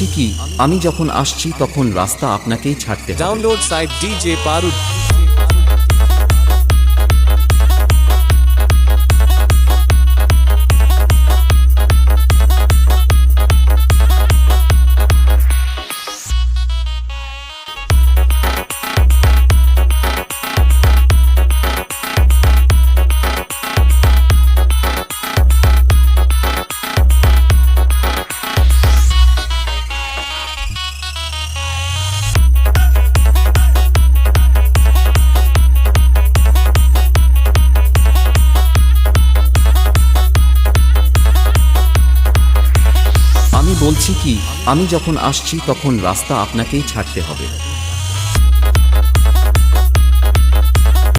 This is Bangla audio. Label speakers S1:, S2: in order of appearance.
S1: বলছি কি, আমি যখন আসছি তখন রাস্তা আপনাকেই ছাড়তে হবে।
S2: Download site DJ Paru.
S1: আমি বলছি কি, আমি যখন আসছি তখন রাস্তা আপনাকেই ছাড়তে হবে।